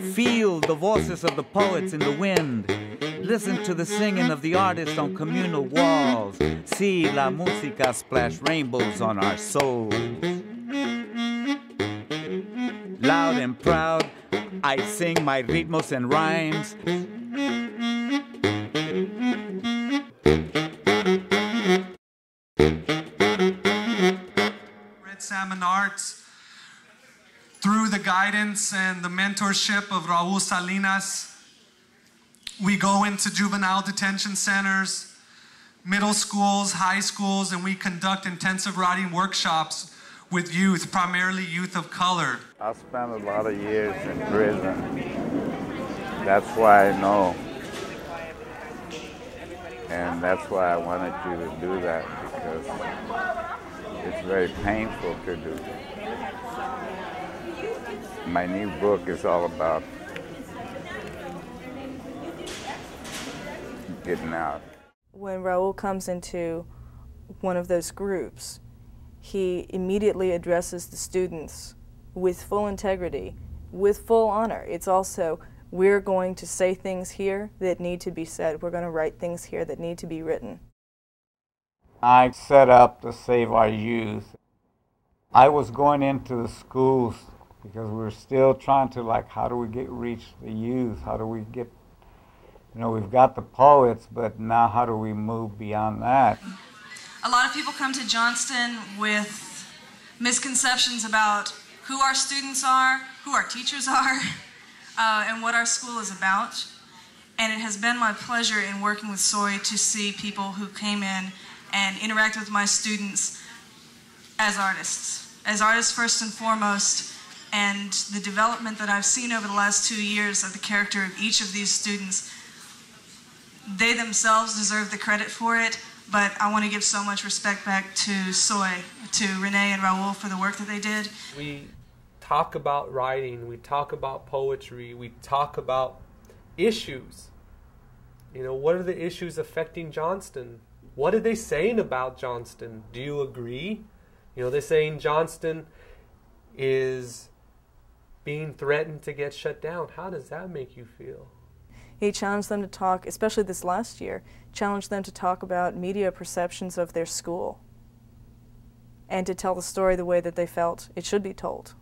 Feel the voices of the poets in the wind. Listen to the singing of the artists on communal walls. See la música splash rainbows on our souls. Loud and proud, I sing my ritmos and rhymes. Red Salmon Arts, through the guidance and the mentorship of Raul Salinas, we go into juvenile detention centers, middle schools, high schools, and we conduct intensive writing workshops with youth, primarily youth of color. I spent a lot of years in prison. That's why I know. And that's why I wanted you to do that, because it's very painful to do. My new book is all about getting out. When Raul comes into one of those groups, he immediately addresses the students with full integrity, with full honor. It's also, we're going to say things here that need to be said. We're going to write things here that need to be written. I set up to save our youth. I was going into the schools because we were still trying to, like, how do we reach the youth? How do we get, we've got the poets, but now how do we move beyond that? A lot of people come to Johnston with misconceptions about who our students are, who our teachers are, and what our school is about. And it has been my pleasure in working with SOI to see people who came in and interact with my students as artists first and foremost, and the development that I've seen over the last 2 years of the character of each of these students. They themselves deserve the credit for it, but I want to give so much respect back to SOI, to Renee and Raul for the work that they did. We talk about writing, we talk about poetry, we talk about issues. What are the issues affecting Johnston? What are they saying about Johnston? Do you agree? They're saying Johnston is being threatened to get shut down. How does that make you feel? He challenged them to talk, especially this last year, challenged them to talk about media perceptions of their school and to tell the story the way that they felt it should be told.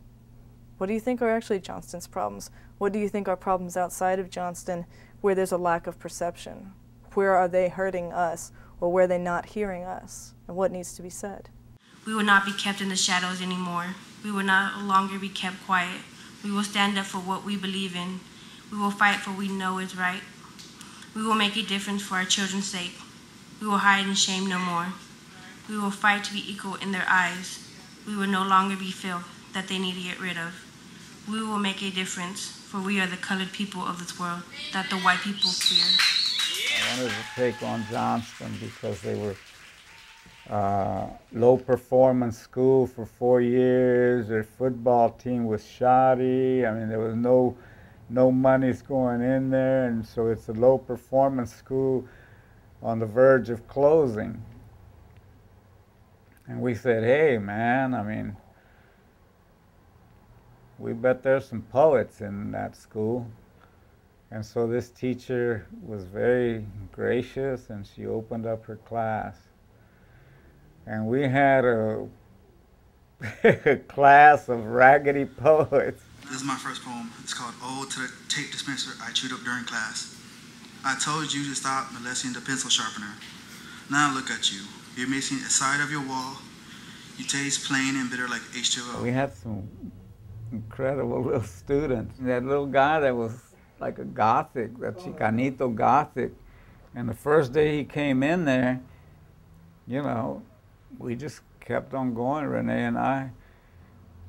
What do you think are actually Johnston's problems? What do you think are problems outside of Johnston where there's a lack of perception? Where are they hurting us, or where are they not hearing us? And what needs to be said? We will not be kept in the shadows anymore. We will no longer be kept quiet. We will stand up for what we believe in. We will fight for what we know is right. We will make a difference for our children's sake. We will hide in shame no more. We will fight to be equal in their eyes. We will no longer be filth that they need to get rid of. We will make a difference, for we are the colored people of this world that the white people fear. I wanted to take on Johnston because they were low performance school for 4 years. Their football team was shoddy. There was no money's going in there, and so it's a low performance school on the verge of closing. And we said, hey man, we bet there's some poets in that school. And so this teacher was very gracious, and she opened up her class. And we had a class of raggedy poets. This is my first poem. It's called Ode to the Tape Dispenser I Chewed Up During Class. I told you to stop molesting the pencil sharpener. Now look at you. You're missing a side of your wall. You taste plain and bitter like H2O. We had some incredible little students. That little guy that was like a Gothic, that Chicanito Gothic. And the first day he came in there, we just kept on going, Renee and I.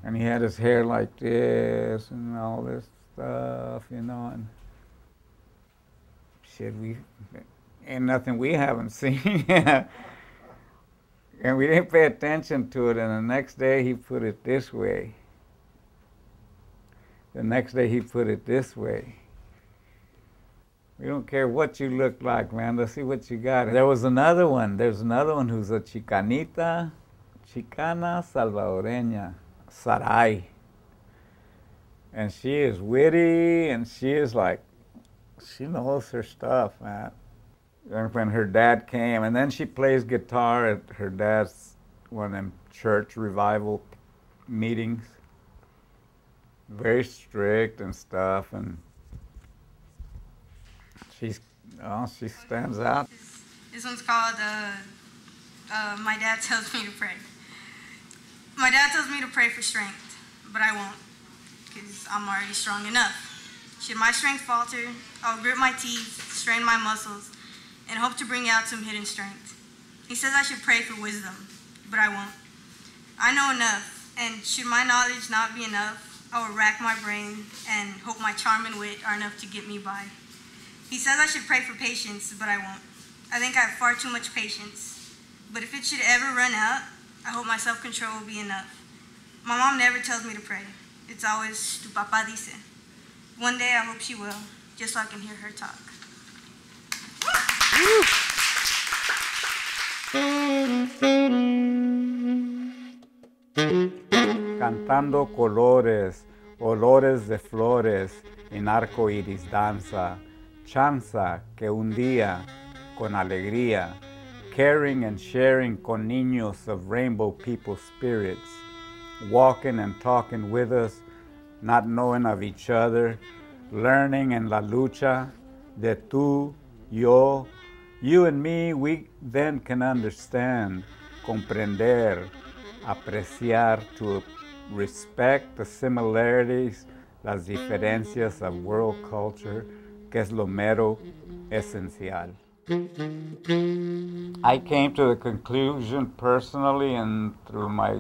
And he had his hair like this and all this stuff, and shit, ain't nothing we haven't seen. And we didn't pay attention to it, and the next day he put it this way. The next day he put it this way. We don't care what you look like, man. Let's see what you got. There's another one who's a Chicana, Salvadoreña, Sarai. And she is witty, and she is like, she knows her stuff, man. And when her dad came, and then she plays guitar at her dad's one of them church revival meetings. Very strict and stuff, and she stands out. This one's called My Dad Tells Me to Pray. My dad tells me to pray for strength, but I won't, because I'm already strong enough. Should my strength falter, I'll grit my teeth, strain my muscles, and hope to bring out some hidden strength. He says I should pray for wisdom, but I won't. I know enough, and should my knowledge not be enough, I will rack my brain and hope my charm and wit are enough to get me by. He says I should pray for patience, but I won't. I think I have far too much patience. But if it should ever run out, I hope my self-control will be enough. My mom never tells me to pray. It's always, tu papá dice. One day I hope she will, just so I can hear her talk. Cantando colores, olores de flores, en arco iris danza, chanza que un día, con alegría, caring and sharing con niños of rainbow people spirits, walking and talking with us, not knowing of each other, learning en la lucha de tú, yo, you and me, we then can understand, comprender, apreciar, to respect the similarities, las diferencias of world culture, que es lo mero esencial. I came to the conclusion personally and through my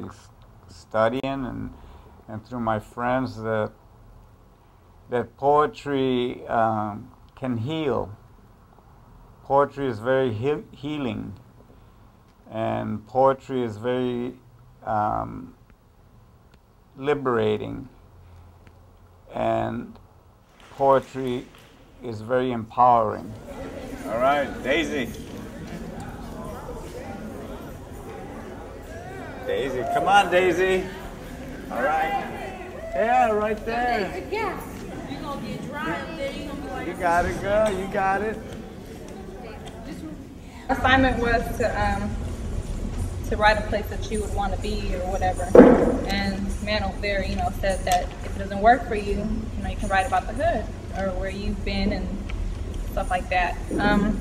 studying and through my friends that poetry can heal. Poetry is very healing, and poetry is very liberating, and poetry is very empowering. All right, Daisy. Daisy, come on, Daisy. All right. Yeah, right there. You're gonna get dry up there. You're gonna be like, You got it, girl. You got it. Assignment was to write a place that you would want to be or whatever. And man over there, said that if it doesn't work for you, you can write about the hood or where you've been and stuff like that. I'm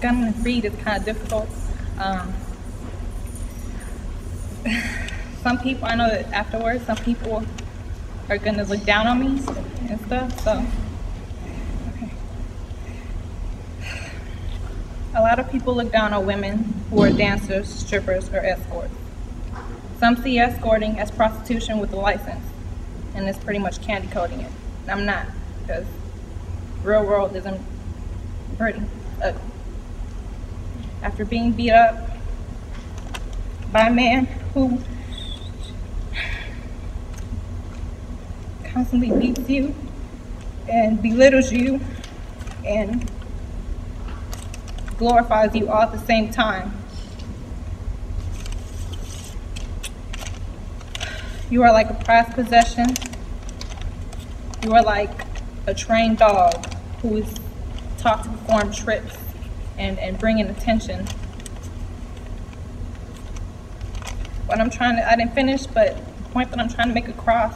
gonna read is kind of difficult. Some people, I know that afterwards, some people are gonna look down on me and stuff. So, okay. A lot of people look down on women who are dancers, strippers, or escorts. Some see escorting as prostitution with a license, and it's pretty much candy coating it. And I'm not, because real world isn't pretty ugly. After being beat up by a man who constantly beats you and belittles you and glorifies you all at the same time, you are like a prized possession. You are like a trained dog who is taught to perform tricks and bring in attention. What I'm trying to, I didn't finish, but the point that I'm trying to make across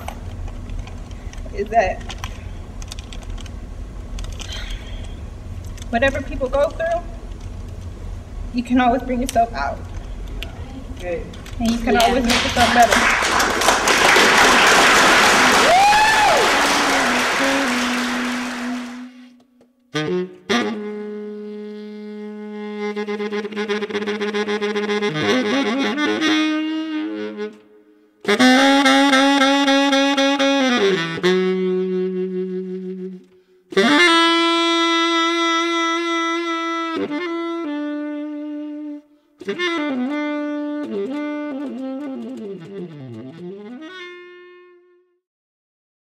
is that whatever people go through, you can always bring yourself out. And you can always make yourself better. yeah.